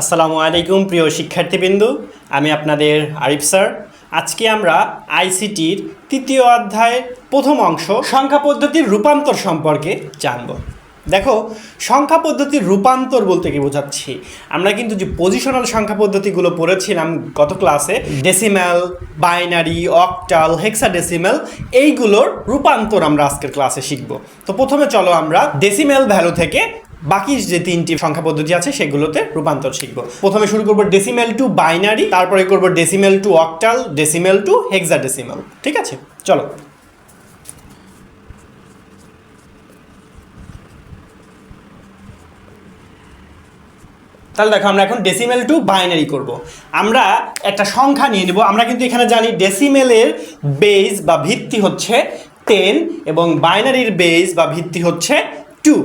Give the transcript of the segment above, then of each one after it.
আসসালামু আলাইকুম প্রিয় শিক্ষার্থীবৃন্দ, আমি আপনাদের আরিফ স্যার। আজকে আমরা আইসিটির তৃতীয় অধ্যায়ের প্রথম অংশ সংখ্যা পদ্ধতির রূপান্তর সম্পর্কে জানব। দেখো, সংখ্যা পদ্ধতির রূপান্তর বলতে কি বোঝাচ্ছি, আমরা কিন্তু যে পজিশনাল সংখ্যা পদ্ধতিগুলো পড়েছিলাম গত ক্লাসে, ডেসিম্যাল, বাইনারি, অক্টাল, হেক্সাডেসিম্যাল, এইগুলোর রূপান্তর আমরা আজকের ক্লাসে শিখব। তো প্রথমে চলো আমরা ডেসিম্যাল ভ্যালু থেকে বাকি যে তিনটি সংখ্যা পদ্ধতি আছে সেগুলোতে রূপান্তর শিখব। প্রথমে শুরু করব ডেসিমেল টু বাইনারি, তারপরে করব decimal two octal, decimal two hexadecimal. ঠিক আছে, চলো। তাহলে দেখো, আমরা এখন ডেসিমেল টু বাইনারি করব। আমরা একটা সংখ্যা নিয়ে নেব। আমরা কিন্তু এখানে জানি ডেসিমেলের বেস বা ভিত্তি হচ্ছে 10 এবং বাইনারির বেস বা ভিত্তি হচ্ছে 2।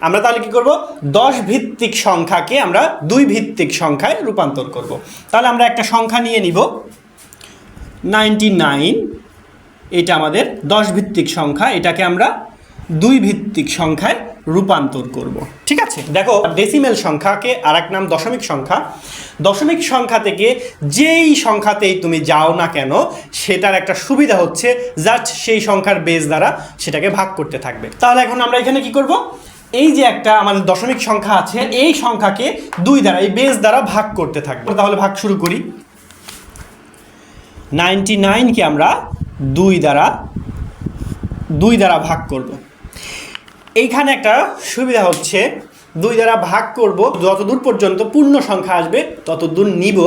আমরা তাহলে কি করব, 10 ভিত্তিক সংখ্যাকে আমরা 2 ভিত্তিক সংখ্যায় রূপান্তর করব। তাহলে আমরা একটা সংখ্যা নিয়ে নিব 99। এটা আমাদের 10 ভিত্তিক সংখ্যা, এটাকে আমরা 2 ভিত্তিক সংখ্যায় রূপান্তর করব। ঠিক আছে, দেখো, ডেসিমেল সংখ্যাকে আর এক নাম দশমিক সংখ্যা। দশমিক সংখ্যা থেকে যেই সংখ্যাতেই তুমি যাও না কেন, সেটার একটা সুবিধা হচ্ছে জাস্ট সেই সংখ্যার বেস দ্বারা সেটাকে ভাগ করতে থাকবে। তাহলে এখন আমরা এখানে কি করব, এই যে একটা আমাদের দশমিক সংখ্যা আছে, এই সংখ্যাকে 2 দ্বারা, এই বেস দ্বারা ভাগ করতে থাকবে। তাহলে ভাগ শুরু করি। 99কে আমরা 2 দ্বারা ভাগ করব। এইখানে একটা সুবিধা হচ্ছে, 2 দ্বারা ভাগ করব, যতদূর পর্যন্ত পূর্ণ সংখ্যা আসবে ততদূর নিব,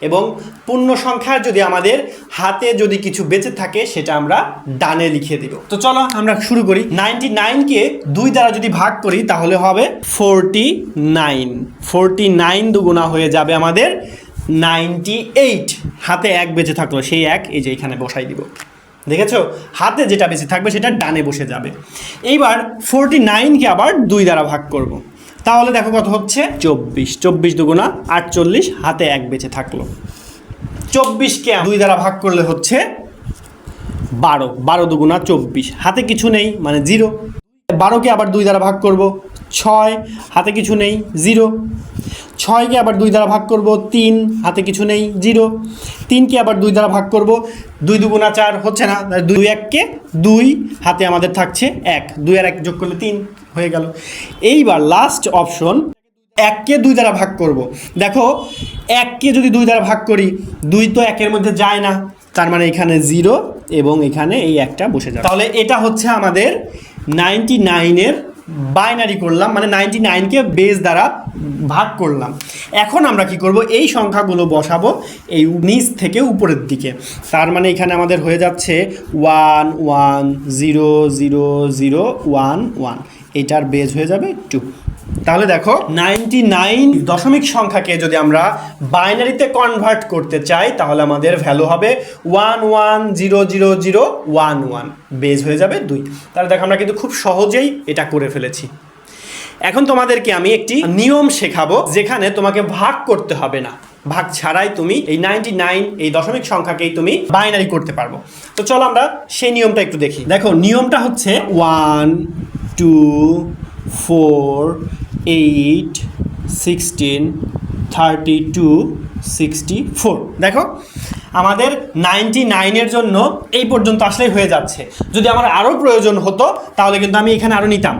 এবং পূর্ণ সংখ্যার যদি আমাদের হাতে যদি কিছু বেঁচে থাকে সেটা আমরা ডানে লিখে দিব। তো চলো আমরা শুরু করি। 99কে 2 দ্বারা যদি ভাগ করি তাহলে হবে 49। 49 দুগুণা হয়ে যাবে আমাদের 98। হাতে 1 বেঁচে থাকলো, সেই 1 এই যে এখানে বসাই দিব। দেখেছো, হাতে যেটা বেশি থাকবে সেটা ডানে বসে যাবে। এইবার 49কে আবার 2 দ্বারা ভাগ করব। তাহলে দেখো কত হচ্ছে, 24। 24 দুগুণা 48, হাতে 1 বেঁচে থাকলো। 24কে 2 দ্বারা ভাগ করলে হচ্ছে 12। 12 দুগুণা 24, হাতে কিছু নেই মানে 0। 12কে আবার 2 দ্বারা ভাগ করব, 6, হাতে কিছু নেই 0। 6কে আবার 2 দ্বারা ভাগ করব, 3, হাতে কিছু নেই 0। 3কে আবার 2 দ্বারা ভাগ করব, 2 দুগুণা 4, হচ্ছে না। 2 1কে 2, হাতে আমাদের থাকছে 1। 2 আর 1 যোগ করলে 3 হয়ে গেল। এইবার লাস্ট অপশন, 1কে 2 দ্বারা ভাগ করব। দেখো, 1কে যদি 2 দ্বারা ভাগ করি, 2 তো 1-এর মধ্যে যায় না, তার মানে এখানে 0 এবং এখানে এই 1টা বসে যাবে। তাহলে এটা হচ্ছে আমাদের 99-এর বাইনারি করলাম, মানে 99কে বেস দ্বারা ভাগ করলাম। এখন আমরা কি করব, এই সংখ্যাগুলো বসাবো এই নিচ থেকে উপরের দিকে। তার মানে এখানে আমাদের হয়ে যাচ্ছে 1 1 0 0 0 1 1, এটার বেস হয়ে যাবে 2। তাহলে দেখো, 99 দশমিক সংখ্যাকে যদি আমরা বাইনারিতে কনভার্ট করতে চাই তাহলে আমাদের ভ্যালু হবে 1 1 0 0 0 1 1, বেস হয়ে যাবে 2। তাহলে দেখো, আমরা কিন্তু খুব সহজেই এটা করে ফেলেছি। এখন তোমাদেরকে আমি একটি নিয়ম শেখাবো, যেখানে তোমাকে ভাগ করতে হবে না, ভাগ ছাড়াই তুমি এই 99 এই দশমিক সংখ্যাকেই তুমি বাইনারি করতে পারবো। তো চলো আমরা সেই নিয়মটা একটু দেখি। দেখো, নিয়মটা হচ্ছে 1 2 4 8 16 32 64। দেখো, আমাদের 99-এর জন্য এই পর্যন্ত আসলেই হয়ে যাচ্ছে। যদি আমার আরও প্রয়োজন হতো তাহলে কিন্তু আমি এখানে আরও নিতাম,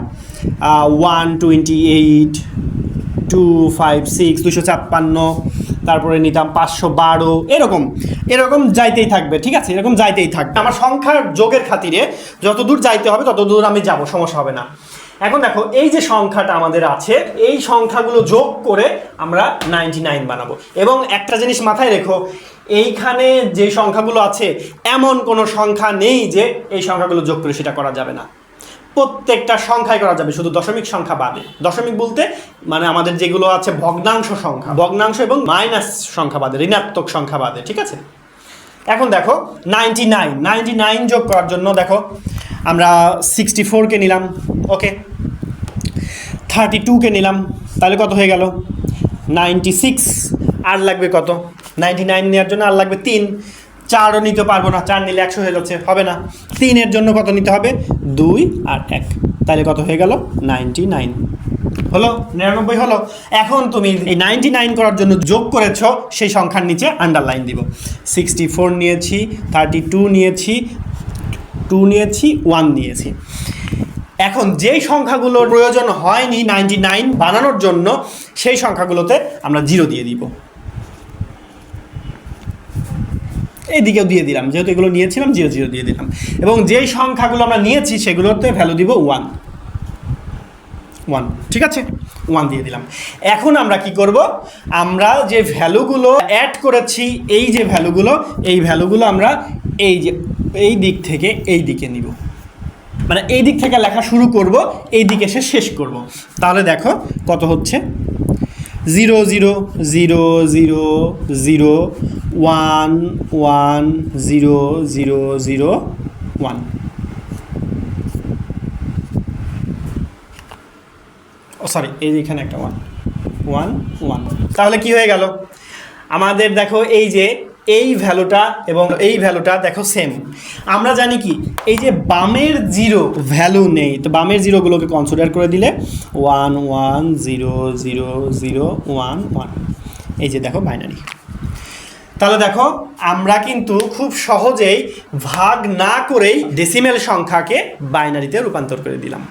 128 256 256, তারপরে নিতাম 512, এরকম যাইতেই থাকবে। ঠিক আছে, এরকম যাইতেই থাকবে। আমার সংখ্যার যোগের খাতিরে যত দূর যাইতে হবে তত দূর আমি যাব, সমস্যা হবে না। এখন দেখো, এই যে সংখ্যাটা আমাদের আছে, এই সংখ্যাগুলো যোগ করে আমরা 99 বানাবো। এবং একটা জিনিস মাথায় রেখো, এইখানে যে সংখ্যাগুলো আছে এমন কোনো সংখ্যা নেই যে এই সংখ্যাগুলো যোগ করে সেটা করা যাবে না। প্রত্যেকটা সংখ্যায় করা যাবে, শুধু দশমিক সংখ্যা বাদে। দশমিক বলতে মানে আমাদের যেগুলো আছে ভগ্নাংশ সংখ্যা, ভগ্নাংশ এবং মাইনাস সংখ্যা বাদে, ঋণাত্মক সংখ্যা বাদে। ঠিক আছে, এখন দেখো 99 যোগ করার জন্য দেখো আমরা 64কে নিলাম, ওকে, 32কে নিলাম, তাহলে কত হয়ে গেল 96। আর লাগবে কত, 99 নেওয়ার জন্য আর লাগবে 3। 4ও নিতে পারবো না, 4 নিলে 100 হয়ে যাচ্ছে, হবে না। 3-এর জন্য কত নিতে হবে, 2 আর 1, তাহলে কত হয়ে গেল 99। হলো 99 হলো। এখন তুমি এই 99 করার জন্য যোগ করেছো, সেই সংখ্যার নিচে আন্ডারলাইন দিব। 64 নিয়েছি, 32 নিয়েছি, 2 নিয়েছি, 1 নিয়েছি। এখন যেই সংখ্যাগুলোর প্রয়োজন হয়নি 99 বানানোর জন্য, সেই সংখ্যাগুলোতে আমরা 0 দিয়ে দিব। এইদিকেও দিয়ে দিলাম, যেহেতু এগুলো নিয়েছিলাম 0 0 দিয়ে দিলাম। এবং যেই সংখ্যাগুলো আমরা নিয়েছি সেগুলোতে ভ্যালু দিব 1 1, ঠিক আছে, 1 দিয়ে দিলাম। এখন আমরা কি করব, আমরা যে ভ্যালুগুলো অ্যাড করেছি, এই যে ভ্যালুগুলো, এই ভ্যালুগুলো আমরা এই যে এই দিক থেকে এই দিকে নিব, মানে এই দিক থেকে লেখা শুরু করব, এই দিকে এসে শেষ করব। তাহলে দেখো কত হচ্ছে, 0 0 0 0 0 1 1 0 0 0 1। ও সরি, এইখানে একটা 1 1 1। তাহলে কি হয়ে গেল আমাদের, দেখো এই যে এই ভ্যালুটা এবং এই ভ্যালুটা দেখো সেম। আমরা জানি কি, এই যে বামের 0 ভ্যালু নেই, তো বামের 0গুলোকে কনসিডার করে দিলে 1 1 0 0 0 1 1, এই যে দেখো বাইনারি। তাহলে দেখো আমরা কিন্তু খুব সহজেই ভাগ না করেই ডেসিমেল সংখ্যাকে বাইনারিতে রূপান্তর করে দিলাম।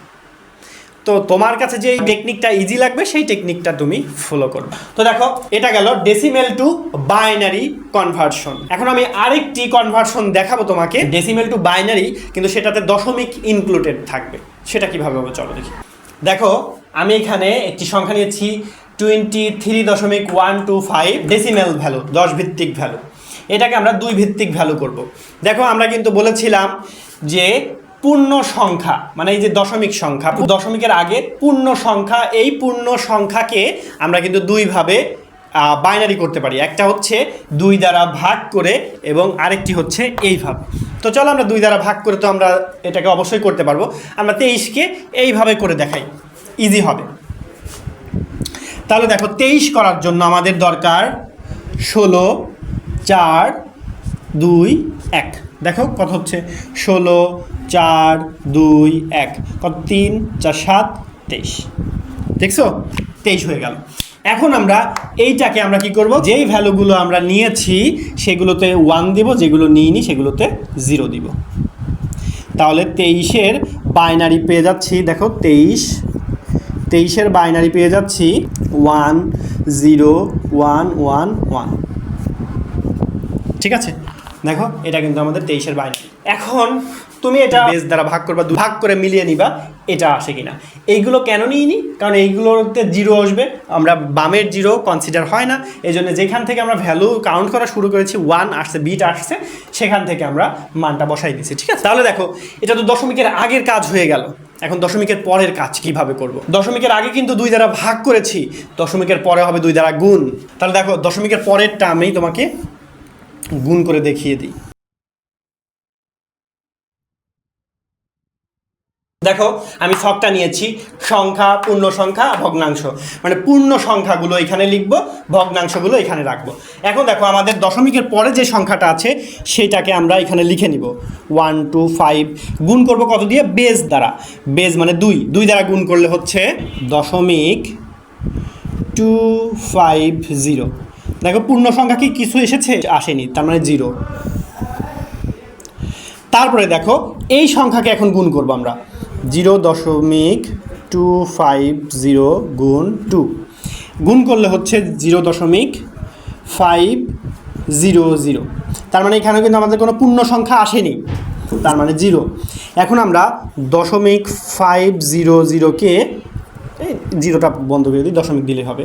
তো তোমার কাছে যে টেকনিকটা ইজি লাগবে সেই টেকনিকটা তুমি ফলো করবে। তো দেখো এটা গেল ডেসিমেল টু বাইনারি কনভার্সন। এখন আমি আরেকটি কনভার্সন দেখাবো তোমাকে, ডেসিমেল টু বাইনারি, কিন্তু সেটাতে দশমিক ইনক্লুডেড থাকবে। সেটা কিভাবে হবে চলো দেখি। দেখো আমি এখানে একটি সংখ্যা নিয়েছি 23.125 ডেসিমেল ভ্যালু, 10 ভিত্তিক ভ্যালু। এটাকে আমরা 2 ভিত্তিক ভ্যালু করব। দেখো আমরা কিন্তু বলেছিলাম যে পূর্ণ সংখ্যা, মানে এই যে দশমিক সংখ্যা, দশমিকের আগে পূর্ণ সংখ্যা, এই পূর্ণ সংখ্যাকে আমরা কিন্তু 2 ভাবে বাইনারি করতে পারি। একটা হচ্ছে 2 দ্বারা ভাগ করে, এবং আরেকটি হচ্ছে এইভাবে। তো চলো আমরা 2 দ্বারা ভাগ করে তো আমরা এটাকে অবশ্যই করতে পারবো। আমরা 23কে এইভাবে করে দেখাই, ইজি হবে। তাহলে দেখো 23 করার জন্য আমাদের দরকার 16 4 2 1। দেখো কত হচ্ছে, 16 4 2 1, কত 3 4 7 23। দেখছো 23 হয়ে গেল। এখন আমরা এইটাকে আমরা কি করব, যেই ভ্যালুগুলো আমরা নিয়েছি সেগুলোতে 1 দিব, যেগুলো নিইনি সেগুলোতে 0 দিব। তাহলে 23-এর বাইনারি পেয়ে যাচ্ছি, দেখো 23-এর বাইনারি পেয়ে যাচ্ছি 1 0 1 1 1। ঠিক আছে, দেখো এটা কিন্তু আমাদের 23-এর বাইনারি। এখন তুমি এটা বেস দ্বারা ভাগ করবা, ভাগ করে মিলিয়ে নিবা এটা আসে কিনা। এইগুলো কেন নিইনি, কারণ এইগুলোতে 0 আসবে, আমরা বামের 0 কনসিডার হয় না, এই জন্য যেখান থেকে আমরা ভ্যালু কাউন্ট করা শুরু করেছি 1 আসছে, বিট আসছে, সেখান থেকে আমরা মানটা বসাই দিচ্ছি। ঠিক আছে, তাহলে দেখো এটা তো দশমিকের আগের কাজ হয়ে গেল। এখন দশমিকের পরের কাজ কিভাবে করব। দশমিকের আগে কিন্তু 2 দ্বারা ভাগ করেছি, দশমিকের পরে হবে 2 দ্বারা গুণ। তাহলে দেখো দশমিকের পরেরটা আমি তোমাকে গুণ করে দেখিয়ে দিই। দেখো আমি ছকটা নিয়েছি, সংখ্যা, পূর্ণ সংখ্যা, ভগ্নাংশ, মানে পূর্ণ সংখ্যাগুলো এখানে লিখবো, ভগ্নাংশগুলো এখানে রাখবো। এখন দেখো আমাদের দশমিকের পরে যে সংখ্যাটা আছে সেটাকে আমরা এখানে লিখে নিব 1 2 5। গুণ করব কত দিয়ে, বেস দ্বারা। বেস মানে 2 দ্বারা গুণ করলে হচ্ছে 0.250। দেখো পূর্ণ সংখ্যা কি কিছু এসেছে, আসেনি, তার মানে 0। তারপরে দেখো এই সংখ্যাকে এখন গুণ করবো আমরা, 0.250 গুণ 2, গুণ করলে হচ্ছে 0.500। তার মানে এখানে কিন্তু আমাদের কোনো পূর্ণ সংখ্যা আসেনি, তার মানে 0। এখন আমরা 0.500কে, এই 0টা বন্ধ করে দিই, দশমিক দিলে হবে,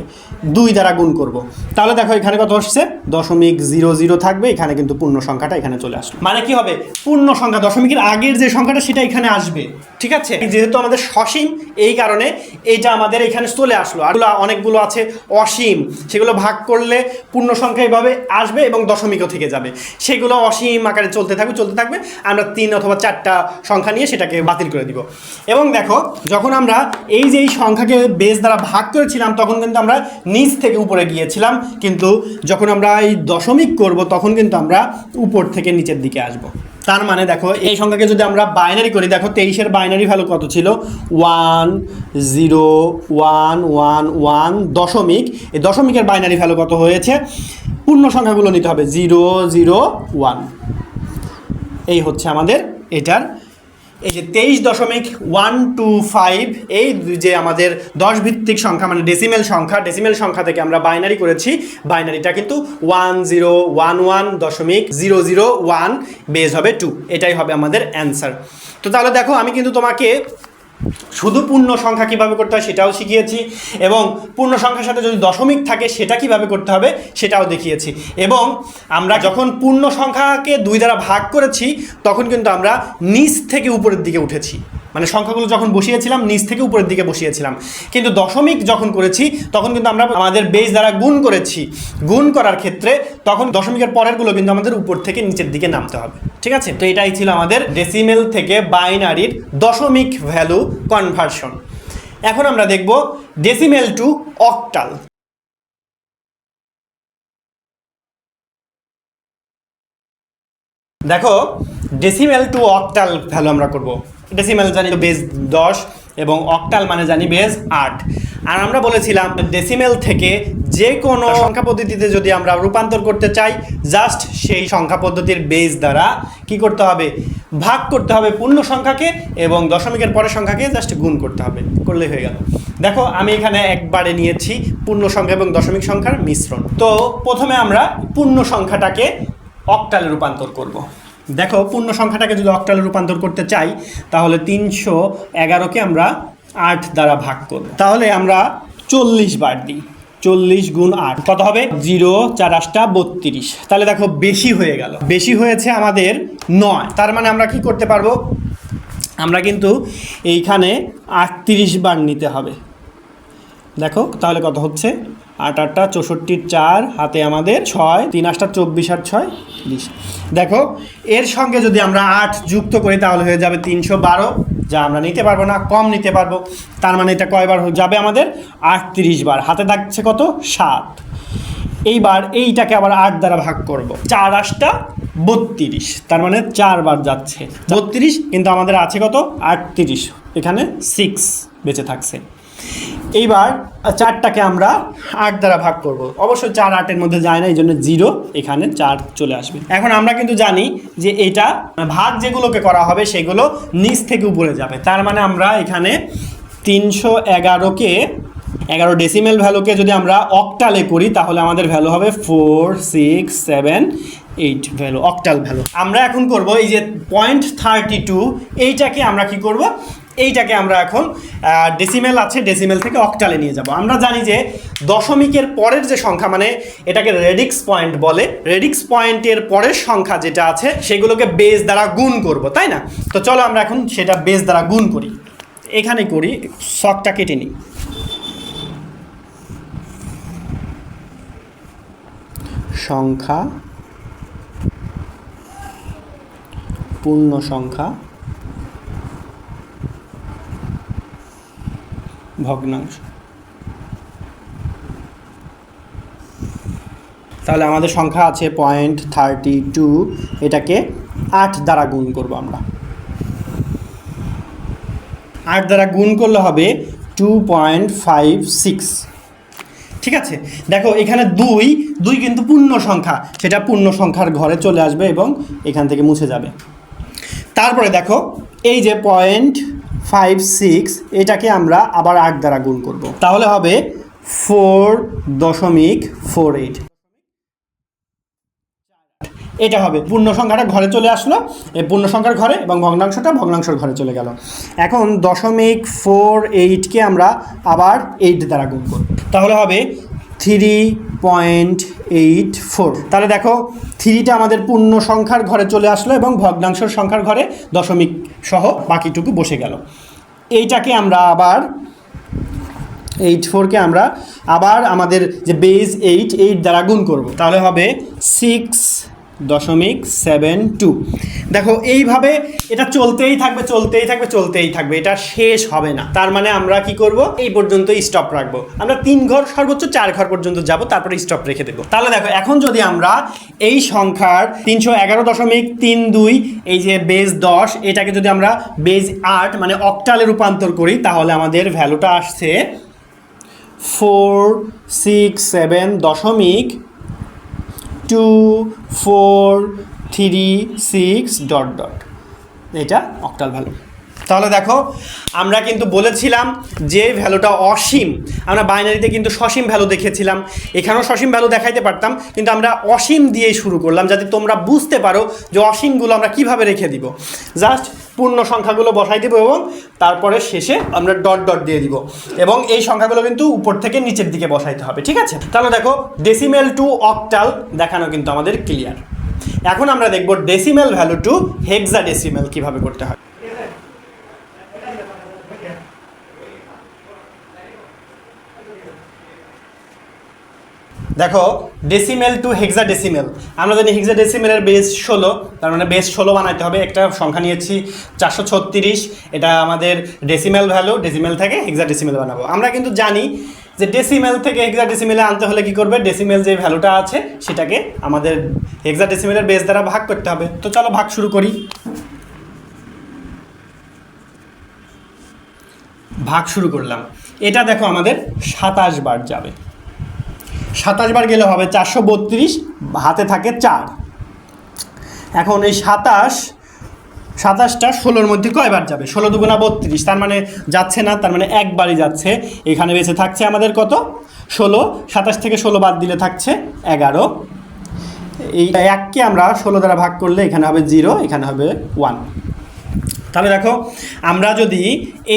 2 দ্বারা গুণ করব। তাহলে দেখো এখানে কত আসছে, 0.00 থাকবে, এখানে কিন্তু পূর্ণ সংখ্যাটা এখানে চলে আসবে। মানে কি হবে, পূর্ণ সংখ্যা দশমিকের আগের যে সংখ্যাটা সেটা এখানে আসবে। ঠিক আছে, যেহেতু আমাদের সসীম এই কারণে এইটা আমাদের এখানে চলে আসলো। আর অনেকগুলো আছে অসীম, সেগুলো ভাগ করলে পূর্ণ সংখ্যা এইভাবে আসবে এবং দশমিকও থেকে যাবে, সেগুলো অসীম আকারে চলতে থাকবে। আমরা 3 অথবা 4টা সংখ্যা নিয়ে সেটাকে বাতিল করে দিব। এবং দেখো যখন আমরা এই যে এই সংখ্যাকে বেস দ্বারা ভাগ করেছিলাম তখন কিন্তু আমরা নিচ থেকে উপরে গিয়েছিলাম, কিন্তু যখন আমরা এই দশমিক করব তখন কিন্তু আমরা উপর থেকে নিচের দিকে আসব। তার মানে দেখো এই সংখ্যাকে যদি আমরা বাইনারি করি, দেখো 23-এর বাইনারি ভ্যালু কত ছিল 1 0 1 1 1 দশমিক, এই দশমিকের বাইনারি ভ্যালু কত হয়েছে, পূর্ণ সংখ্যাগুলো নিতে হবে 0 0 1। এই হচ্ছে আমাদের এটার এই যে 23.125, এই যে আমাদের 10 ভিত্তিক সংখ্যা মানে ডেসিমেল সংখ্যা থেকে আমরা বাইনারি করেছি, বাইনারিটা কিন্তু 1011.001 বেজ হবে 2, এটাই হবে আমাদের অ্যান্সার। তো তাহলে দেখো আমি কিন্তু তোমাকে শুধু পূর্ণ সংখ্যা কীভাবে করতে হয় সেটাও শিখিয়েছি, এবং পূর্ণ সংখ্যার সাথে যদি দশমিক থাকে সেটা কিভাবে করতে হবে সেটাও দেখিয়েছি। এবং আমরা যখন পূর্ণ সংখ্যাকে 2 দ্বারা ভাগ করেছি তখন কিন্তু আমরা নিচ থেকে উপরের দিকে উঠেছি, মানে সংখ্যাগুলো যখন বসিয়েছিলাম নিচ থেকে উপরের দিকে বসিয়েছিলাম। কিন্তু দশমিক যখন করেছি তখন কিন্তু আমরা আমাদের বেস দ্বারা গুণ করেছি, গুণ করার ক্ষেত্রে তখন দশমিকের পরেরগুলো কিন্তু আমাদের উপর থেকে নিচের দিকে নামতে হবে। ঠিক আছে, তো এটাই ছিল আমাদের ডেসিমেল থেকে বাইনারির দশমিক ভ্যালু কনভার্সন। এখন আমরা দেখব ডেসিমেল টু অক্টাল। দেখো ডেসিমেল টু অক্টাল ভ্যালু আমরা করব। ডেসিমেল জানি বেস 10 এবং অক্টাল মানে জানি বেস 8। আর আমরা বলেছিলাম ডেসিমেল থেকে যে কোনো সংখ্যা পদ্ধতিতে যদি আমরা রূপান্তর করতে চাই, জাস্ট সেই সংখ্যা পদ্ধতির বেস দ্বারা কি করতে হবে, ভাগ করতে হবে পূর্ণ সংখ্যাকে, এবং দশমিকের পরের সংখ্যাকে জাস্ট গুণ করতে হবে, করলেই হয়ে গেল। দেখো আমি এখানে একবারে নিয়েছি পূর্ণ সংখ্যা এবং দশমিক সংখ্যার মিশ্রণ। তো প্রথমে আমরা পূর্ণ সংখ্যাটাকে অক্টালে রূপান্তর করব। দেখো পূর্ণ সংখ্যাটাকে যদি অক্টালে রূপান্তর করতে চাই তাহলে 311কে আমরা 8 দ্বারা ভাগ করব। তাহলে আমরা 40 বার দিই, 40 গুণ 8 কত হবে, 0 4 8 32। তাহলে দেখো বেশি হয়ে গেল, বেশি হয়েছে আমাদের 9। তার মানে আমরা কি করতে পারবো, আমরা কিন্তু এইখানে 38 বার নিতে হবে। দেখো তাহলে কত হচ্ছে, 8 8 64 4 হাতে আমাদের 6 3 8 24 আর 6 20। দেখো এর সঙ্গে যদি আমরা 8 যুক্ত করি তাহলে হয়ে যাবে 312, যা আমরা নিতে পারবো না, কম নিতে পারবো। তার মানে এটা কয়বার যাবে আমাদের, 38 বার। হাতে থাকছে কত, 7। এইবার এইটাকে আবার 8 দ্বারা ভাগ করব, 4 8 32, তার মানে 4 বার যাচ্ছে 32, কিন্তু আমাদের আছে কত 38, এখানে 6 বেঁচে থাকছে। এইবার 4টাকে আমরা 8 দ্বারা ভাগ করব, অবশ্যই 4 8-এর মধ্যে যায় না, এই জন্য 0, এখানে 4 চলে আসবে। এখন আমরা কিন্তু জানি যে এটা ভাগ যেগুলোকে করা হবে সেগুলো নিচ থেকে উপরে যাবে। তার মানে আমরা এখানে 311কে 11 ডেসিমেল ভ্যালুকে যদি আমরা অক্টালে করি তাহলে আমাদের ভ্যালু হবে 4 6 7 8 ভ্যালু, অক্টাল ভ্যালু। আমরা এখন করব এই যে 0.32, এইটাকে আমরা কি করব, এইটাকে আমরা এখন ডেসিমেল আছে, ডেসিমেল থেকে অক্টালে নিয়ে যাব। আমরা জানি যে দশমিকের পরের যে সংখ্যা, মানে এটাকে রেডিক্স পয়েন্ট বলে, রেডিক্স পয়েন্টের পরের সংখ্যা যেটা আছে সেগুলোকে বেস দ্বারা গুণ করব, তাই না? তো চলো আমরা এখন সেটা বেস দ্বারা গুণ করি। এখানে করি, শকটা কেটে নিই। সংখ্যা, পূর্ণ সংখ্যা, ভগ্নাংশ। তাহলে আমাদের সংখ্যা আছে 0.32, এটাকে 8 দ্বারা গুণ করব আমরা। 8 দ্বারা গুণ করলে হবে 2.56। ঠিক আছে, দেখো এখানে 2 কিন্তু পূর্ণ সংখ্যা, সেটা পূর্ণ সংখ্যার ঘরে চলে আসবে এবং এখান থেকে মুছে যাবে। তারপরে দেখো এই যে 0.56, এটাকে আমরা আবার 8 দ্বারা গুণ করব, তাহলে হবে 4.48। এটা হবে পূর্ণ সংখ্যাটা ঘরে চলে আসলো, এই পূর্ণ সংখ্যার ঘরে, এবং ভগ্নাংশটা ভগ্নাংশের ঘরে চলে গেল। এখন 0.48কে আমরা আবার 8 দ্বারা গুণ করব, তাহলে হবে 3.84। তাহলে দেখো 3টা আমাদের পূর্ণ সংখ্যার ঘরে চলে আসলো এবং ভগ্নাংশের সংখ্যার ঘরে দশমিক সহ বাকিটুকু বসে গেল। এইটাকে আমরা আবার 84কে আমরা আবার আমাদের যে বেস 8 দ্বারা গুণ করব, তাহলে হবে 6 0.72। দেখো এইভাবে এটা চলতেই থাকবে, এটা শেষ হবে না। তার মানে আমরা কি করব, এই পর্যন্ত স্টপ রাখবো। আমরা 3 ঘর সর্বোচ্চ 4 ঘর পর্যন্ত যাব, তারপরে স্টপ রেখে দেবো। তাহলে দেখো এখন যদি আমরা এই সংখ্যার 311.32 এই যে বেস 10 এটাকে যদি আমরা বেস 8 মানে অক্টালে রূপান্তর করি, তাহলে আমাদের ভ্যালুটা আসছে 467.2436 ... এটা অক্টাল ভ্যালু। তাহলে দেখো আমরা কিন্তু বলেছিলাম যে ভ্যালুটা অসীম, আমরা বাইনারিতে কিন্তু সসীম ভ্যালু দেখেছিলাম, এখানেও সসীম ভ্যালু দেখাইতে পারতাম, কিন্তু আমরা অসীম দিয়েই শুরু করলাম যাতে তোমরা বুঝতে পারো যে অসীমগুলো আমরা কিভাবে রেখে দিব। জাস্ট পূর্ণ সংখ্যাগুলো বসাই দেবো এবং তারপরে শেষে আমরা ডট ডট দিয়ে দিব, এবং এই সংখ্যাগুলো কিন্তু উপর থেকে নিচের দিকে বসাইতে হবে, ঠিক আছে? তাহলে দেখো ডেসিমেল টু অক্টাল দেখানো কিন্তু আমাদের ক্লিয়ার। এখন আমরা দেখব ডেসিমেল ভ্যালু টু হেক্সাডেসিমেল কিভাবে করতে হয়। দেখো ডেসিমেল টু হেক্সাডেসিমেল, আমরা জানি হেক্সাডেসিমেলের বেস 16, তার মানে বেস 16 বানাইতে হবে। একটা সংখ্যা নিয়েছি 436, এটা আমাদের ডেসিমেল ভ্যালু, ডেসিমেল থেকে হেক্সাডেসিমেল বানাবো। আমরা কিন্তু জানি যে ডেসিমেল থেকে হেক্সাডেসিমেলে আনতে হলে কি করবে, ডেসিমেল যে ভ্যালুটা আছে সেটাকে আমাদের হেক্সাডেসিমেলের বেস দ্বারা ভাগ করতে হবে। তো চলো ভাগ শুরু করি। ভাগ শুরু করলাম, এটা দেখো আমাদের 27 বার যাবে, 27 বার গেলে হবে 432, হাতে থাকে 4। এখন এই 27টা 16-র মধ্যে কয়বার যাবে, 16 দুগুণা 32, তার মানে যাচ্ছে না, তার মানে একবারই যাচ্ছে। এখানে বেঁচে থাকছে আমাদের কত, 16। 27 থেকে 16 বাদ দিলে থাকছে 11। এই 1কে আমরা 16 দ্বারা ভাগ করলে এখানে হবে 0, এখানে হবে 1। তাহলে দেখো আমরা যদি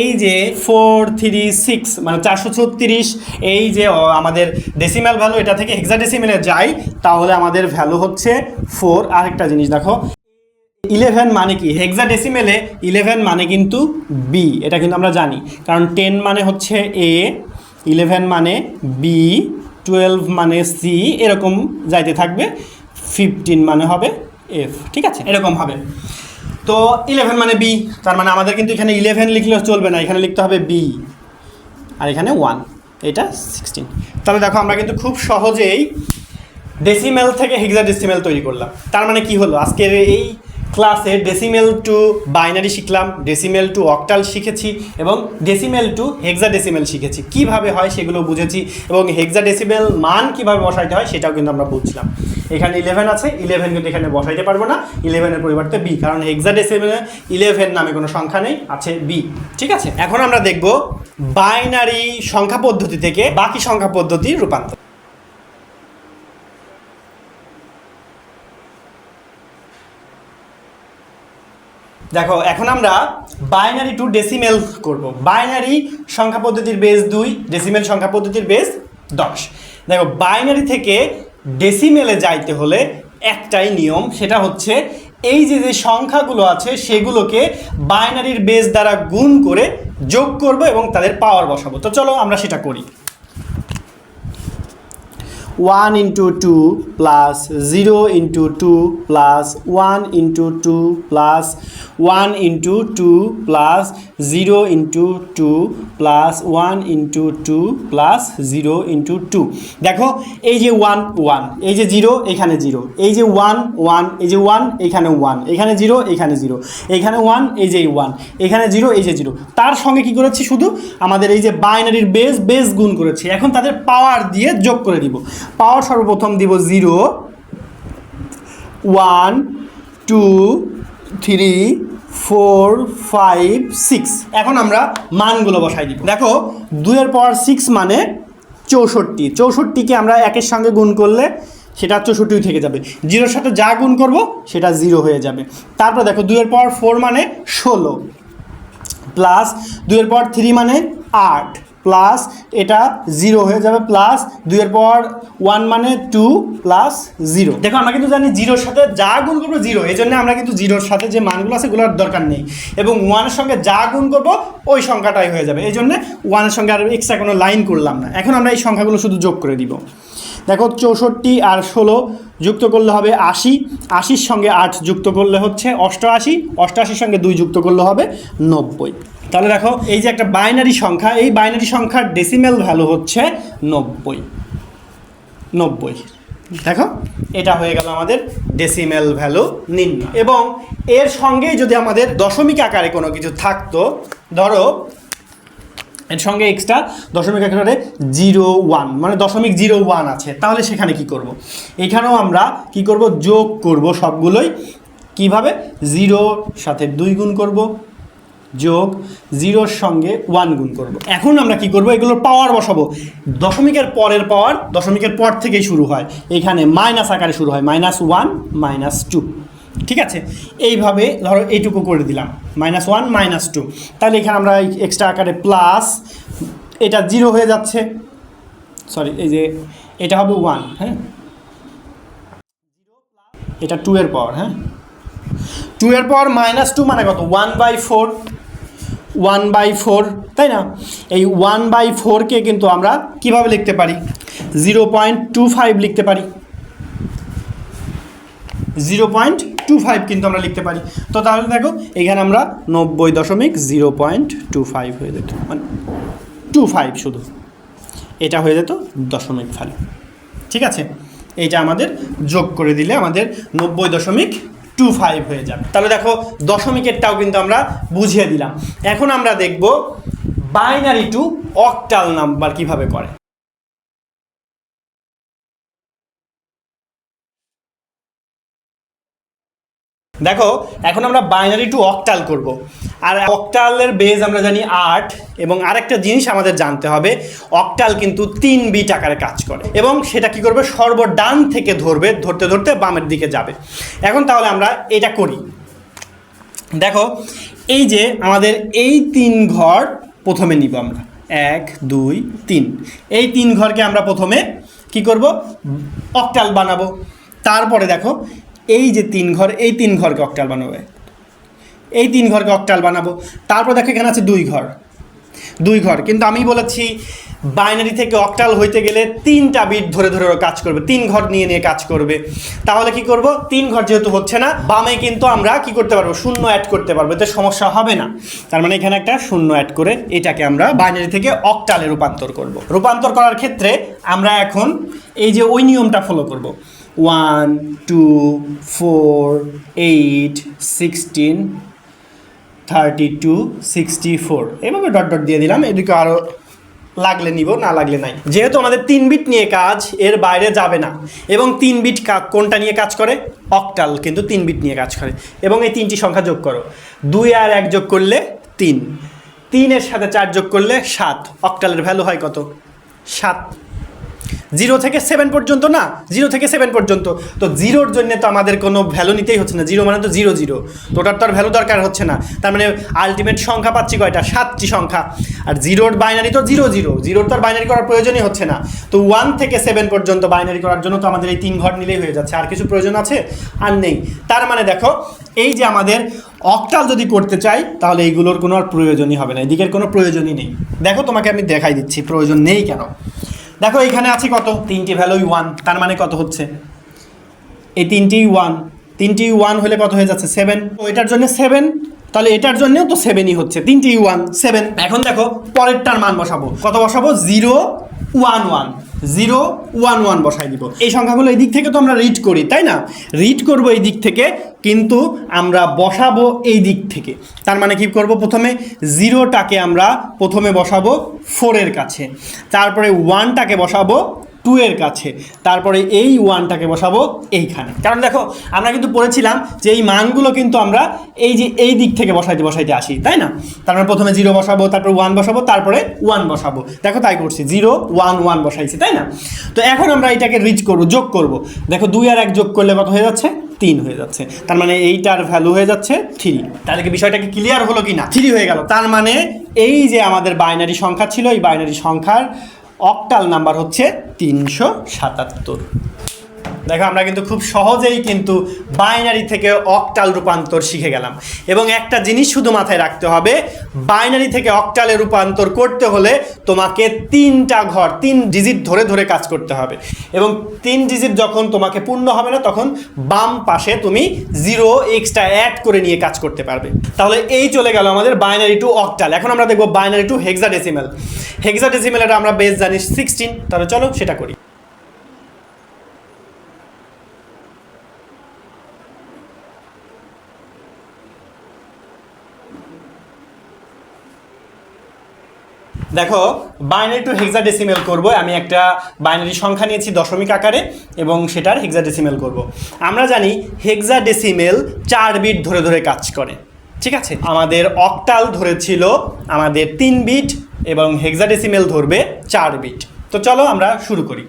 এই যে 436 মানে 436 এই যে আমাদের ডেসিমেল ভ্যালু এটা থেকে হেক্সাডেসিমেলে যাই, তাহলে আমাদের ভ্যালু হচ্ছে 4। আরেকটা জিনিস দেখো 11 মানে কি, হেক্সাডেসিমেলে 11 মানে কিন্তু বি, এটা কিন্তু আমরা জানি, কারণ 10 মানে হচ্ছে এ, 11 মানে বি, 12 মানে সি, এরকম যাইতে থাকবে, 15 মানে হবে এফ, ঠিক আছে? এরকম হবে। তো 11 মানে বি, তার মানে আমাদের কিন্তু এখানে 11 লিখলেও চলবে না, এখানে লিখতে হবে বি, আর এখানে 1, এটা 16। তাহলে দেখো আমরা কিন্তু খুব সহজেই ডেসিমেল থেকে হেক্সাডেসিমেল তৈরি করলাম। তার মানে কি হলো, আজকের এই ক্লাসে ডেসিমেল টু বাইনারি শিখলাম, ডেসিমেল টু অক্টাল শিখেছি, এবং ডেসিমেল টু হেক্সাডেসিমেল শিখেছি। কিভাবে হয় সেগুলো বুঝেছি, এবং হেক্সাডেসিমেল মান কিভাবে বসাইতে হয় সেটাও কিন্তু আমরা বুঝলাম। এখানে 11 আছে, 11 কিন্তু এখানে বসাইতে পারবো না, 11-এর পরিবর্তে বি, কারণ হেক্সাডেসিমেলে 11 নামে কোনো সংখ্যা নেই, আছে বি, ঠিক আছে? এখন আমরা দেখব বাইনারি সংখ্যা পদ্ধতি থেকে বাকি সংখ্যা পদ্ধতির রূপান্তর। দেখো এখন আমরা বাইনারি টু ডেসিমেল করব। বাইনারি সংখ্যা পদ্ধতির বেস 2, ডেসিমেল সংখ্যা পদ্ধতির বেস 10। দেখো বাইনারি থেকে ডেসিমেলে যাইতে হলে একটাই নিয়ম, সেটা হচ্ছে এই যে যে সংখ্যাগুলো আছে সেগুলোকে বাইনারির বেস দ্বারা গুণ করে যোগ করব এবং তাদের পাওয়ার বসাবো। তো চলো আমরা সেটা করি। 1 into 2 plus 0 into 2 plus 1 into 2 plus 1 into 2 plus 0 into 2 plus 1 into 2 plus 0 into 2। দেখো এই যে 1 1, এই যে 0 এখানে 0, এই যে 1 1, এই যে 1 এখানে 1, এখানে 0 এখানে 0, এখানে 1 এই যে 1, এখানে 0 এই যে 0। তার সঙ্গে কি করেছি, শুধু আমাদের এই যে বাইনারির বেস গুণ করেছি। এখন তাদের পাওয়ার দিয়ে যোগ করে দিব। পাওয়ার সর্বপ্রথম দিব 0 1 2 3 4 5 6। এখন আমরা মানগুলো বসাই দিব। দেখো 2-এর পাওয়ার 6 মানে 64। 64কে আমরা 1-এর সঙ্গে গুণ করলে সেটা 64 থেকে যাবে, 0-এর সাথে যা গুণ করব সেটা 0 হয়ে যাবে। তারপর দেখো 2-এর পাওয়ার 4 মানে 16, প্লাস 2-এর পাওয়ার 3 মানে 8, প্লাস এটা 0 হয়ে যাবে, প্লাস 2-এর পাওয়ার 1 মানে 2 প্লাস 0। দেখো আমরা কিন্তু জানি 0-এর সাথে যা গুণ করবো 0, এই জন্য আমরা কিন্তু 0-এর সাথে যে মানগুলো আছে এগুলোর দরকার নেই, এবং 1-এর সঙ্গে যা গুণ করবো ওই সংখ্যাটাই হয়ে যাবে, এই জন্য 1-এর সঙ্গে আর এক্সট্রা কোনো লাইন করলাম না। এখন আমরা এই সংখ্যাগুলো শুধু যোগ করে দিব। দেখো 64 আর 16 যুক্ত করলে হবে 80, 80-র সঙ্গে 8 যুক্ত করলে হচ্ছে 88, 88-র সঙ্গে 2 যুক্ত করলে হবে 90। তাহলে দেখো এই যে একটা বাইনারি সংখ্যা, এই বাইনারি সংখ্যার ডেসিমেল ভ্যালু হচ্ছে 90। দেখো এটা হয়ে গেল আমাদের ডেসিমেল ভ্যালু নির্ণয়। এবং এর সঙ্গেই যদি আমাদের দশমিক আকারে কোনো কিছু থাকতো, ধরো এর সঙ্গে এক্সট্রা দশমিক আকারে 01 মানে 0.01 আছে, তাহলে সেখানে কি করব? এখানেও আমরা কি করব? যোগ করব সবগুলোই। কিভাবে? 0-র সাথে 2 গুণ করব, যোগ 0-র সঙ্গে 1 গুণ করব। এখন আমরা কি করব? এগুলোর পাওয়ার বসাবো। দশমিকের পরের পাওয়ার দশমিকের পর থেকেই শুরু হয়, এখানে মাইনাস আকারে শুরু হয়, -1 -2। ঠিক আছে, এইভাবে ধরো এইটুকু করে দিলাম, -1 -2। তাহলে এখানে আমরা এক্সট্রা আকারে প্লাস, এটা 0 হয়ে যাচ্ছে, সরি এই যে এটা হবে 1, হ্যাঁ, এটা 2 এর পাওয়ার, হ্যাঁ 2 এর পাওয়ার -2 মানে কত? 1/4, তাই না? এই 1/4কে কিন্তু আমরা কিভাবে লিখতে পারি? 0.25 লিখতে পারি, 0.25 কিন্তু আমরা লিখতে পারি। তো তাহলে দেখো এখানে আমরা 90.0.25 হয়ে যেত, মানে 25 শুধু, এটা হয়ে যেত দশমিক ভ্যালু। ঠিক আছে, এইটা আমাদের যোগ করে দিলে আমাদের 90.25 হয়ে যাবে। তাহলে দেখো দশমিকেরটাও কিন্তু আমরা বুঝিয়ে দিলাম। এখন আমরা দেখব বাইনারি টু অক্টাল নাম্বার কিভাবে করে। দেখো এখন আমরা বাইনারি টু অক্টাল করব। আর অক্টালের বেজ আমরা জানি 8, এবং আরেকটা জিনিস আমাদের জানতে হবে, অক্টাল কিন্তু 3 বিট আকারে কাজ করে, এবং সেটা কি করবে? সর্বডান থেকে ধরবে, ধরতে ধরতে বামের দিকে যাবে। এখন তাহলে আমরা এটা করি। দেখো এই যে আমাদের এই 3 ঘর প্রথমে নিব আমরা, 1 2 3, এই 3 ঘরকে আমরা প্রথমে কি করব? অক্টাল বানাবো। তারপরে দেখো এই যে 3 ঘর, এই 3 ঘরকে অক্টাল বানাবো, এই 3 ঘরকে অক্টাল বানাবো। তারপর দেখো এখানে আছে 2 ঘর, কিন্তু আমি বলেছি বাইনারি থেকে অক্টাল হইতে গেলে 3টা বিট ধরে ধরে কাজ করবে, 3 ঘর নিয়ে নিয়ে কাজ করবে। তাহলে কি করব? 3 ঘর যেহেতু হচ্ছে না, বামে কিন্তু আমরা কি করতে পারবো? 0 অ্যাড করতে পারবো, এতে সমস্যা হবে না। তার মানে এখানে একটা 0 অ্যাড করে এটাকে আমরা বাইনারি থেকে অক্টালে রূপান্তর করব। রূপান্তর করার ক্ষেত্রে আমরা এখন এই যে ওই নিয়মটা ফলো করব, 1 2 4 8 16 32 64, এভাবে ডট ডট দিয়ে দিলাম। এদিকে আরও লাগলে নিব, না লাগলে নাই। যেহেতু আমাদের 3 বিট নিয়ে কাজ, এর বাইরে যাবে না। এবং 3 বিট কোনটা নিয়ে কাজ করে? অক্টাল কিন্তু 3 বিট নিয়ে কাজ করে। এবং এই 3টি সংখ্যা যোগ করো, 2 আর 1 যোগ করলে 3, 3-এর সাথে 4 যোগ করলে 7। অক্টালের ভ্যালু হয় কত? 7। 0 থেকে 7 পর্যন্ত না, 0 থেকে 7 পর্যন্ত। তো 0-র জন্য তো আমাদের কোনো ভ্যালু নিতেই হচ্ছে না, 0 মানে তো 0 0, তো ওটার তো আর ভ্যালু দরকার হচ্ছে না। তার মানে আলটিমেট সংখ্যা পাচ্ছি কয়টা? 7টি সংখ্যা। আর 0-র বাইনারি তো 0 0, 0-র তো আর বাইনারি করার প্রয়োজনই হচ্ছে না। তো 1 থেকে 7 পর্যন্ত বাইনারি করার জন্য তো আমাদের এই 3 ঘর নিলেই হয়ে যাচ্ছে, আর কিছু প্রয়োজন আছে? আর নেই। তার মানে দেখো এই যে আমাদের অক্টাল যদি করতে চাই, তাহলে এইগুলোর কোনো আর প্রয়োজনই হবে না, এদিকের কোনো প্রয়োজনই নেই। দেখো তোমাকে আমি দেখাই দিচ্ছি প্রয়োজন নেই কেন। দেখো এখানে আছে কত? 3টি ভ্যালুই 1, তার মানে কত হচ্ছে? এই 3টি 1 হলে কত হয়ে যাচ্ছে? 7। তো এটার জন্য 7, তাহলে এটার জন্যও তো 7ই হচ্ছে, 3টি 1 7। এখন দেখো পরেরটার মান বসাবো, কত বসাবো? 0 1 1, 0 1 1 বসাই দিব। এই সংখ্যাগুলো এই দিক থেকে তো আমরা রিড করি, তাই না? রিড করব এই দিক থেকে, কিন্তু আমরা বসাবো এই দিক থেকে। তার মানে কি করব? প্রথমে 0টাকে আমরা প্রথমে বসাবো 4-এর কাছে, তারপরে 1টাকে বসাবো 2-এর কাছে, তারপরে এই 1টাকে বসাবো এইখানে। কারণ দেখো আমরা কিন্তু পড়েছিলাম যে এই মানগুলো কিন্তু আমরা এই যে এই দিক থেকে বসাইতে আসি, তাই না? তার মানে প্রথমে 0 বসাবো, তারপর 1 বসাবো, তারপরে 1 বসাবো। দেখো তাই করছি, 0 1 1 বসাইছি, তাই না? তো এখন আমরা এটাকে রিচ করবো, যোগ করব। দেখো 2 আর 1 যোগ করলে কত হয়ে যাচ্ছে? 3 হয়ে যাচ্ছে। তার মানে এইটার ভ্যালু হয়ে যাচ্ছে 3। তাহলে কি বিষয়টা কি ক্লিয়ার হলো কি না? 3 হয়ে গেল। তার মানে এই যে আমাদের বাইনারি সংখ্যা ছিল, এই বাইনারি সংখ্যার অক্টাল নাম্বার হচ্ছে 377। দেখো আমরা কিন্তু খুব সহজেই কিন্তু বাইনারি থেকে অক্টাল রূপান্তর শিখে গেলাম। এবং একটা জিনিস শুধু মাথায় রাখতে হবে, বাইনারি থেকে অক্টালে রূপান্তর করতে হলে তোমাকে 3 ডিজিট ধরে ধরে কাজ করতে হবে। এবং 3 ডিজিট যখন তোমাকে পূর্ণ হবে না, তখন বাম পাশে তুমি 0 এক্সট্রা অ্যাড করে নিয়ে কাজ করতে পারবে। তাহলে এই চলে গেল আমাদের বাইনারি টু অক্টাল। এখন আমরা দেখবো বাইনারি টু হেক্সাডেসিমেল। হেক্সাডেসিমেলটা আমরা বেস জানি 16। তাহলে চলো সেটা করি। দেখো বাইনারি টু হেক্সাডেসিমেল করব। আমি একটা বাইনারি সংখ্যা নিয়েছি দশমিক আকারে এবং সেটার হেক্সাডেসিমেল করব। আমরা জানি হেক্সাডেসিমেল 4 বিট ধরে ধরে কাজ করে, ঠিক আছে। আমাদের অক্টাল ধরেছিল আমাদের 3 বিট এবং হেক্সাডেসিমেল ধরবে 4 বিট। তো চলো আমরা শুরু করি।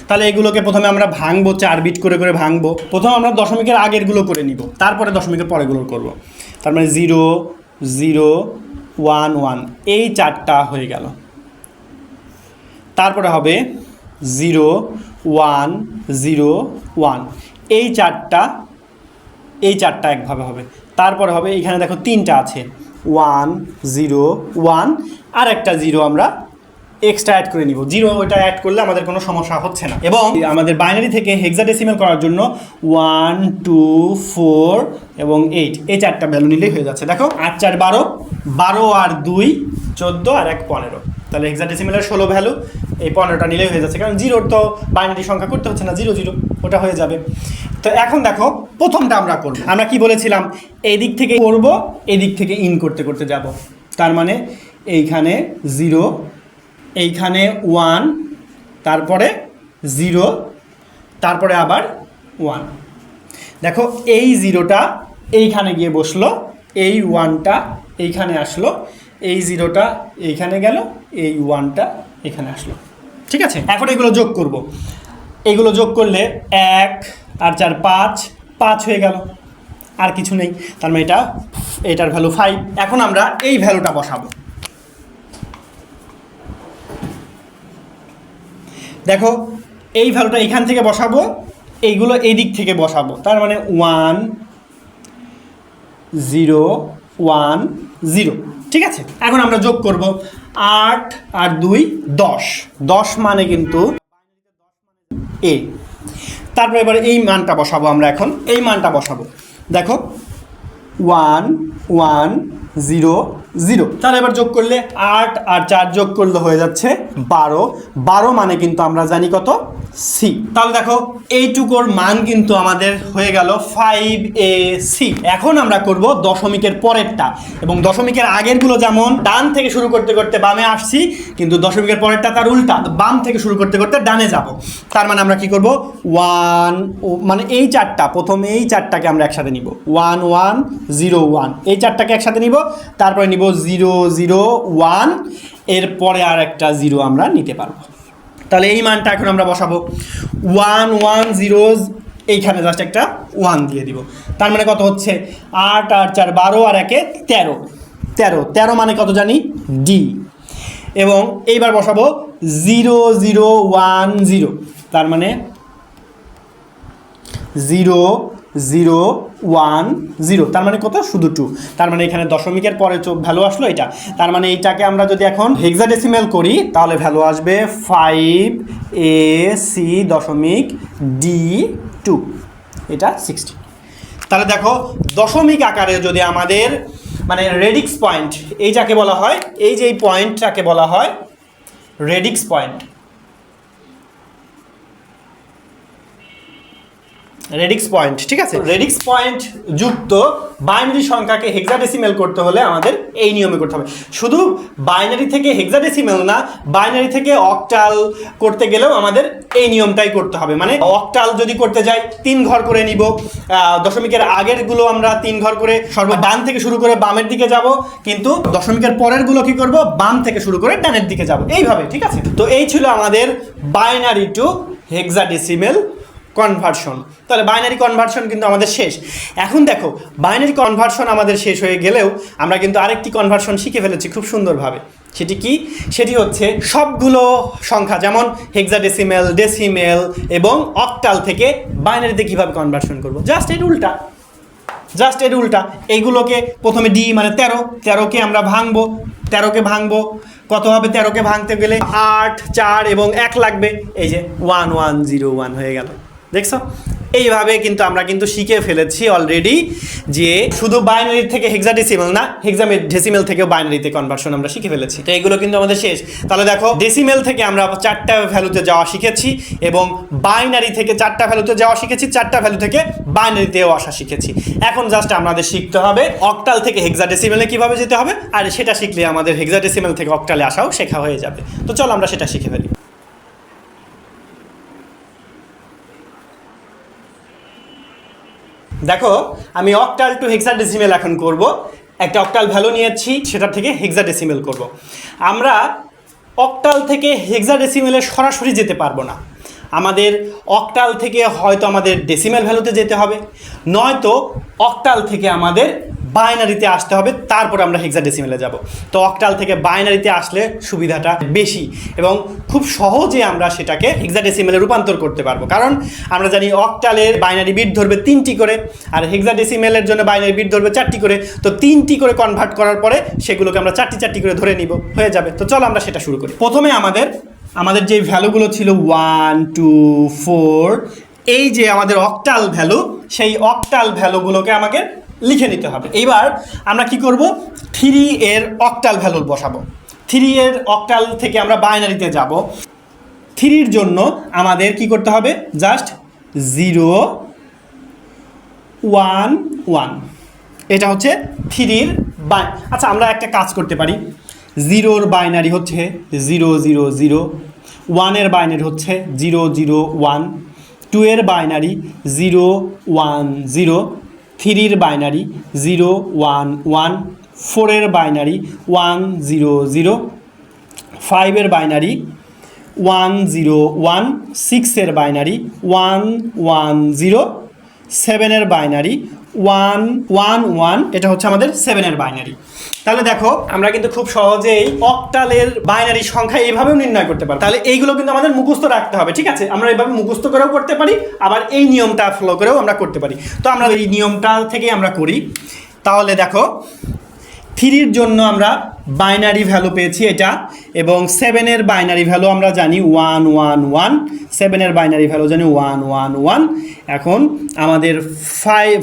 তাহলে এগুলোকে প্রথমে আমরা ভাঙবো, 4 বিট করে করে ভাঙবো। প্রথমে আমরা দশমিকের আগেরগুলো করে নিব, তারপরে দশমিকের পরেগুলো করব। তার মানে 0 0 1 1 এই 4টা হয়ে গেল। তারপরে হবে 0 1 0 1 এই 4টা একভাবে হবে। তারপরে হবে এখানে দেখো 3টা আছে, 1 0 1 আর একটা 0 আমরা এক্সট্রা অ্যাড করে নিব। 0 ওইটা অ্যাড করলে আমাদের কোনো সমস্যা হচ্ছে না। এবং আমাদের বাইনারি থেকে হেক্সাডেসিমেল করার জন্য 1 2 4 এবং 8 এই 4টা ভ্যালু নিলেই হয়ে যাচ্ছে। দেখো 8 4 12, 12 আর 2 14 আর 1 15। তাহলে হেক্সাডেসিমেলের 16 ভ্যালু, এই 15টা নিলেই হয়ে যাচ্ছে, কারণ 0 তো বাইনারি সংখ্যা করতে হচ্ছে না, 0 0 ওটা হয়ে যাবে। তো এখন দেখো প্রথমটা আমরা করব। আমরা কি বলেছিলাম, এই দিক থেকে করব, এই দিক থেকে ইন করতে করতে যাব। তার মানে এইখানে 0, এইখানে 1, তারপরে 0, তারপরে আবার 1। দেখো এই 0টা এইখানে গিয়ে বসলো, এই 1টা এইখানে আসলো, এই 0টা এইখানে গেল, এই 1টা এখানে আসলো, ঠিক আছে। এখন এগুলো যোগ করব। এগুলো যোগ করলে 1 আর 4 5 হয়ে গেল, আর কিছু নেই। তার মানে এটার ভ্যালু 5। এখন আমরা এই ভ্যালুটা বসাবো। দেখো এই ভ্যালুটা এখান থেকে বসাবো, এইগুলো এই দিক থেকে বসাবো। তার মানে 1 0 1 0, ঠিক আছে। এখন আমরা যোগ করব 8 আর 2 10, 10 মানে কিন্তু এ। তারপরে এবার এই মানটা বসাবো আমরা। এখন এই মানটা বসাবো। দেখো 1 1 0 0। তাহলে এবার যোগ করলে 8 আর 4 যোগ করলে হয়ে যাচ্ছে 12। 12 মানে কিন্তু আমরা জানি কত, সি। তাহলে দেখো এইটুকুর মান কিন্তু আমাদের হয়ে গেল 5AC। এখন আমরা করব দশমিকের পরেরটা, এবং দশমিকের আগেরগুলো যেমন ডান থেকে শুরু করতে করতে বামে আসছি, কিন্তু দশমিকের পরেরটা তার উল্টা, বাম থেকে শুরু করতে করতে ডানে যাব। তার মানে আমরা কি করব, 1 মানে এই 4টা, প্রথমে এই 4টাকে আমরা একসাথে নিব, 1 1 0 1 এই 4টাকে একসাথে নিব। তারপরে নিব 0 0 1, এরপরে আর একটা 0 আমরা নিতে পারবো। তাহলে এই মানটা এখন আমরা বসাবো, 1 1 0, এইখানে জাস্ট একটা 1 দিয়ে দিব। তার মানে কত হচ্ছে, 8 আর 4 12 আর 1 13, 13 13 মানে কত জানি, ডি। এবং এইবার বসাবো 0 0 1 0, তার মানে 0 0 1 0, তার মানে কত, শুধু 2। তার মানে এখানে দশমিকের পরে ভ্যালু আসলো এটা। তার মানে এইটাকে আমরা যদি এখন হেক্সাডেসিমেল করি, তাহলে ভ্যালু আসবে 5AC দশমিক D2, এটা 60। তাহলে দেখো দশমিক আকারে যদি আমাদের মানে রেডিক্স পয়েন্ট, এই যাকে বলা হয়, এই যে এই পয়েন্টটাকে বলা হয় রেডিক্স পয়েন্ট। রেডিক্স পয়েন্ট, ঠিক আছে। রেডিক্স পয়েন্ট যুক্ত বাইনারি সংখ্যাকে হেক্সাডেসিমেল করতে হলে আমাদের এই নিয়মে করতে হবে। শুধু বাইনারি থেকে হেক্সাডেসিমেল না, বাইনারি থেকে অক্টাল করতে গেলেও আমাদের এই নিয়মটাই করতে হবে। মানে অক্টাল যদি করতে যাই 3 ঘর করে নিব, দশমিকের আগেরগুলো আমরা 3 ঘর করে ডান থেকে শুরু করে বামের দিকে যাব, কিন্তু দশমিকের পরেরগুলো কি করব, বাম থেকে শুরু করে ডানের দিকে যাব, এইভাবে, ঠিক আছে। তো এই ছিল আমাদের বাইনারি টু হেক্সাডেসিমেল কনভার্সন। তাহলে বাইনারি কনভার্সন কিন্তু আমাদের শেষ। এখন দেখো বাইনারি কনভার্সন আমাদের শেষ হয়ে গেলেও আমরা কিন্তু আরেকটি কনভার্সন শিখে ফেলেছি খুব সুন্দরভাবে। সেটি কি? সেটি হচ্ছে সবগুলো সংখ্যা যেমন হেক্সাডেসিমেল, ডেসিমেল এবং অক্টাল থেকে বাইনারিতে কীভাবে কনভার্সন করব, জাস্ট এর উল্টা। এইগুলোকে প্রথমে ডি মানে 13কে আমরা ভাঙবো, 13কে ভাঙবো, কত হবে 13কে ভাঙতে গেলে 8, 4 এবং 1 লাগবে, এই যে 1101 হয়ে গেল। দেখছো, এইভাবে কিন্তু আমরা কিন্তু শিখে ফেলেছি অলরেডি যে শুধু বাইনারি থেকে হেক্সাডেসিমেল না, হেক্সাডেসিমেল থেকেও বাইনারিতে কনভার্সন আমরা শিখে ফেলেছি। তো এগুলো কিন্তু আমাদের শেষ। তাহলে দেখো, ডেসিমেল থেকে আমরা 4টা ভ্যালুতে যাওয়া শিখেছি এবং বাইনারি থেকে 4টা ভ্যালুতে যাওয়া শিখেছি, 4টা ভ্যালু থেকে বাইনারিতেও আসা শিখেছি। এখন জাস্ট আমাদের শিখতে হবে অক্টাল থেকে হেক্সাডেসিমেলে কিভাবে যেতে হবে, আর সেটা শিখলে আমাদের হেক্সাডেসিমেল থেকে অক্টালে আসাও শেখা হয়ে যাবে। তো চলো আমরা সেটা শিখে ফেলি। দেখো, আমি অক্টাল টু হেক্সাডেসিমেল এখন করব। একটা অক্টাল ভ্যালু নিয়েছি, সেটা থেকে হেক্সাডেসিমেল করব। আমরা অক্টাল থেকে হেক্সাডেসিমেলে সরাসরি যেতে পারবো না, আমাদের অক্টাল থেকে হয়তো আমাদের ডেসিমেল ভ্যালুতে যেতে হবে, নয়তো অক্টাল থেকে আমাদের বাইনারিতে আসতে হবে, তারপর আমরা হেক্সাডেসিমেলে যাব। তো অক্টাল থেকে বাইনারিতে আসলে সুবিধাটা বেশি এবং খুব সহজে আমরা সেটাকে হেক্সাডেসিমেলে রূপান্তর করতে পারবো, কারণ আমরা জানি অক্টালের বাইনারি বিট ধরবে 3টি করে, আর হেক্সাডেসিমেলের জন্য বাইনারি বিট ধরবে 4টি করে। তো 3টি করে কনভার্ট করার পরে সেগুলোকে আমরা 4টি করে ধরে নিব, হয়ে যাবে। তো চলো আমরা সেটা শুরু করি। প্রথমে আমাদের যে ভ্যালুগুলো ছিল 1, 2, 4, এই যে আমাদের অক্টাল ভ্যালু, সেই অক্টাল ভ্যালুগুলোকে আমাকে লিখে নিতে হবে। এইবার আমরা কি করব, 3 এর অক্টাল ভ্যালু বসাবো। 3 এর অক্টাল থেকে আমরা বাইনারিতে যাব। 3 জন্য আমাদের কি করতে হবে, জাস্ট 0, 1, 1, এটা হচ্ছে 3 আচ্ছা, আমরা একটা কাজ করতে পারি। 0 বাইনারি হচ্ছে 0, 0, 0, 1 এর বাইনারি হচ্ছে 0, 0, 1, 2 এর বাইনারি 0, 1, 0, 3 বাইনারি 0, 1, 1, 4 এর বাইনারি 1, 0, 0, 5 এর বাইনারি 1, 0, 1, 6 এর বাইনারি 1, 1, 0, 7 এর বাইনারি 1, 1, 1, এটা হচ্ছে আমাদের 7 এর বাইনারি। তাহলে দেখো, আমরা কিন্তু খুব সহজেই অক্টালের বাইনারি সংখ্যা এইভাবেও নির্ণয় করতে পারি। তাহলে এইগুলো কিন্তু আমাদের মুখস্থ রাখতে হবে, ঠিক আছে? আমরা এইভাবে মুখস্থ করেও করতে পারি, আবার এই নিয়মটা ফলো করেও আমরা করতে পারি। তো আমরা এই নিয়মটা থেকে আমরা করি। তাহলে দেখো, 3 জন্য আমরা বাইনারি ভ্যালু পেয়েছি এটা, এবং 7 এর বাইনারি ভ্যালু আমরা জানি 1, 1, 1, 7 এর বাইনারি ভ্যালু জানি 1, 1, 1। এখন আমাদের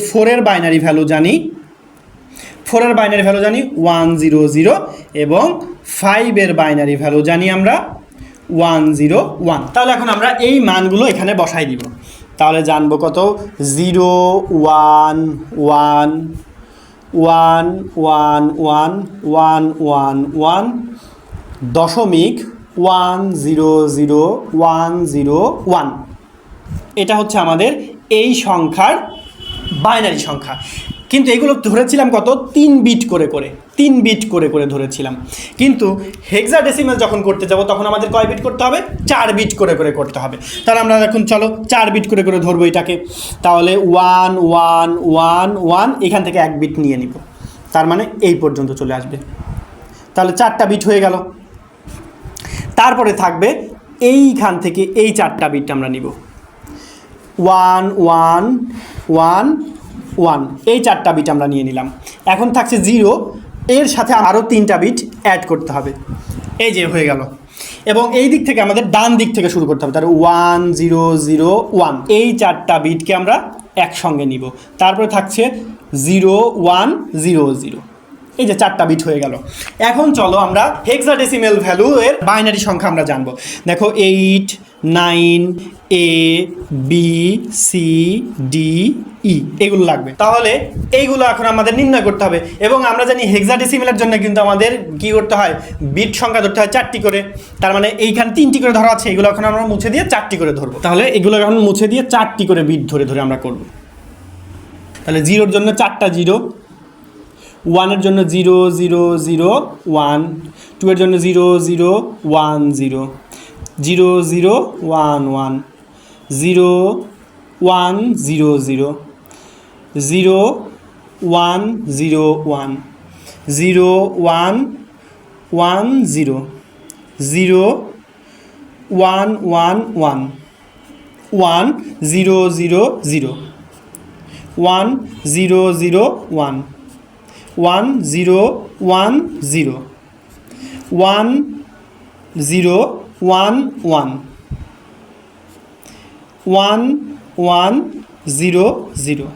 4 এর বাইনারি ভ্যালু জানি 1, 0, 0, এবং 5 এর বাইনারি ভ্যালু জানি আমরা 1, 0, 1। তাহলে এখন আমরা এই মানগুলো এখানে বসাই দিব। তাহলে জানবো কত, 0, 1, 1, 1, 1, 1, 1, 1, 1, দশমিক 1, 0, 0, 1, 0, 1। এটা হচ্ছে আমাদের এই সংখ্যার বাইনারি সংখ্যা। কিন্তু এগুলো ধরেছিলাম কত, 3 বিট করে ধরেছিলাম। কিন্তু হেক্সাডেসিমেল যখন করতে যাব তখন আমাদের কয় বিট করতে হবে, 4 বিট করে করতে হবে। তাহলে আমরা এখন চলো 4 বিট করে ধরবো এটাকে। তাহলে 1, 1, 1, 1, এখান থেকে 1 বিট নিয়ে নিব, তার মানে এই পর্যন্ত চলে আসবে। তাহলে 4টা বিট হয়ে গেল। তারপরে থাকবে এইখান থেকে এই 4টা বিট আমরা নিব, 1, 1, 1, 1, এই 4টা বিট আমরা নিয়ে নিলাম। এখন থাকছে 0, এর সাথে আরও 3টা বিট অ্যাড করতে হবে, এই যে হয়ে গেল। এবং এই দিক থেকে আমাদের ডান দিক থেকে শুরু করতে হবে। তাহলে 1, 0, 0, 1, এই 4টা বিটকে আমরা একসঙ্গে নিব। তারপরে থাকছে 0, 1, 0, 0, এই যে 4টা বিট হয়ে গেল। এখন চলো আমরা হেক্সাডেসিমেল ভ্যালু এর বাইনারি সংখ্যা আমরা জানবো। দেখো 8, 9, A, B, C, D, E এগুলো লাগবে। তাহলে এইগুলো এখন আমাদের নির্ণয় করতে হবে। এবং আমরা জানি হেক্সাডেসিমেলের জন্য কিন্তু আমাদের কি করতে হয়, বিট সংখ্যা ধরতে হয় 4টি করে। তার মানে এইখানে 3টি করে ধরা আছে, এগুলো এখন আমরা মুছে দিয়ে 4টি করে ধরবো। তাহলে এগুলো এখন মুছে দিয়ে 4টি করে বিট ধরে আমরা করব। তাহলে 0-র জন্য 4টা 0, 1 এর জন্য 0, 0, 0, 1, 2 এর জন্য 0, 0, 1, 0, 0, 0, 1, 1, 0, 1, 0, 0, 0, 1, 0, 1, 0, 1, 1 0 0 1 1 1 1 0 0 0 1 0 0 1 1 0 1 0 1 0 1 1 1 1 0 0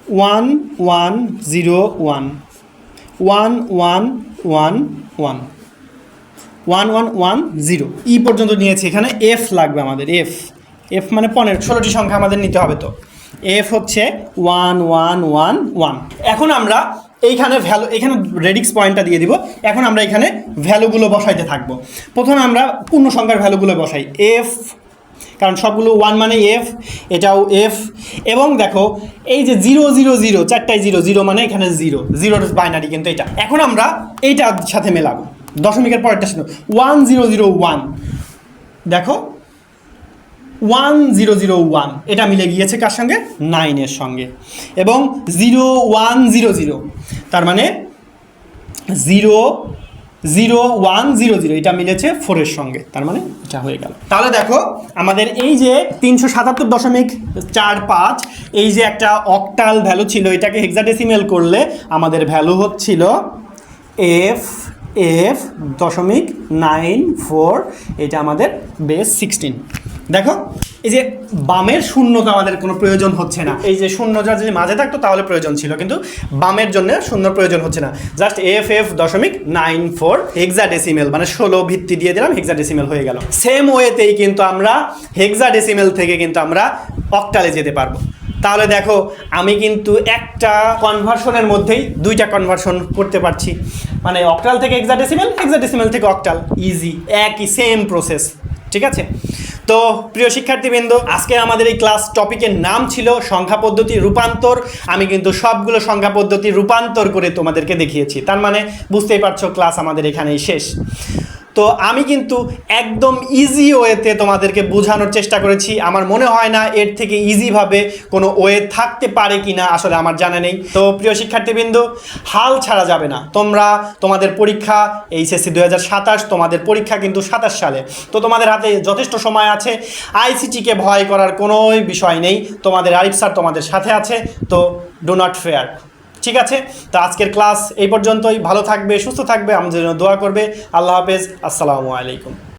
1 1 0 1 1 1 1 1 1 1 1 0 ই পর্যন্ত নিয়েছি। এখানে এফ লাগবে আমাদের, এফ এফ মানে 16টি সংখ্যা আমাদের নিতে হবে। তো এফ হচ্ছে 1 1 1 1। এখন আমরা এইখানে ভ্যালু, এখানে রেডিক্স পয়েন্টটা দিয়ে দিব। এখন আমরা এখানে ভ্যালুগুলো বসাইতে থাকবো। প্রথমে আমরা পূর্ণ সংখ্যার ভ্যালুগুলো বসাই, এফ, কারণ সবগুলো 1 মানে এফ, এটাও এফ। এবং দেখো এই যে 0 0 0 চারটায় 0 0 মানে এখানে 0 0 বাইনারি কিন্তু এটা। এখন আমরা এইটার সাথে মেলাবো, দশমিকের পরেরটার সাথে 1 0 0 1। দেখো 1 0 0 1 এটা মিলে গিয়েছে কার সঙ্গে? 9-এর সঙ্গে। এবং 0 1 0 0 তার মানে 0 0 1 0 0 এটা মিলেছে 4-এর সঙ্গে, তার মানে এটা হয়ে গেল। তাহলে দেখো আমাদের এই যে 377.45 এই যে একটা অক্টাল ভ্যালু ছিল, এটাকে হেক্সাডেসিমেল করলে আমাদের ভ্যালু হচ্ছিল এফ এফ 0.94, এটা আমাদের বেস 16। দেখো এই যে বামের শূন্যতা আমাদের কোনো প্রয়োজন হচ্ছে না, এই যে শূন্যটা যদি মাঝে থাকতো তাহলে প্রয়োজন ছিল, কিন্তু বামের জন্য শূন্য প্রয়োজন হচ্ছে না। জাস্ট এফ এফ 0.94 হেক্সাডেসিমেল মানে 16 ভিত্তি দিয়ে দিলাম, হেক্সাডেসিমেল হয়ে গেল। সেম ওয়েতেই কিন্তু আমরা হেক্সাডেসিমেল থেকে কিন্তু আমরা অক্টালে যেতে পারবো। তাহলে দেখো আমি কিন্তু একটা কনভার্সনের মধ্যেই দুইটা কনভার্সন করতে পারছি, মানে অক্টাল থেকে হেক্সাডেসিমেল, হেক্সাডেসিমেল থেকে অক্টাল, ইজি, একই সেম প্রসেস। ঠিক আছে? তো প্রিয় শিক্ষার্থীবৃন্দ, আজকে আমাদের এই ক্লাস টপিকের নাম ছিল সংখ্যা পদ্ধতি রূপান্তর। আমি কিন্তু সবগুলো সংখ্যা পদ্ধতি রূপান্তর করে তোমাদেরকে দেখিয়েছি, তার মানে বুঝতেই পারছো ক্লাস আমাদের এখানেই শেষ। তো আমি কিন্তু একদম ইজি ওয়েতে তোমাদেরকে বোঝানোর চেষ্টা করেছি। আমার মনে হয় না এর থেকে ইজিভাবে কোনো ওয়ে থাকতে পারে কি না, আসলে আমার জানা নেই। তো প্রিয় শিক্ষার্থীবৃন্দ, হাল ছাড়া যাবে না। তোমাদের পরীক্ষা এইচএসসি 2027, তোমাদের পরীক্ষা কিন্তু 27 সালে। তো তোমাদের হাতে যথেষ্ট সময় আছে, আইসিটিকে ভয় করার কোনো বিষয় নেই। তোমাদের আরিফ স্যার তোমাদের সাথে আছে, তো ডু নট ফেয়ার। ঠিক আছে? তো আজকের ক্লাস এই পর্যন্তই। ভালো থাকবে, সুস্থ থাকবে, আমাদের জন্য দোয়া করবে। আল্লাহ হাফেজ, আসসালামু আলাইকুম।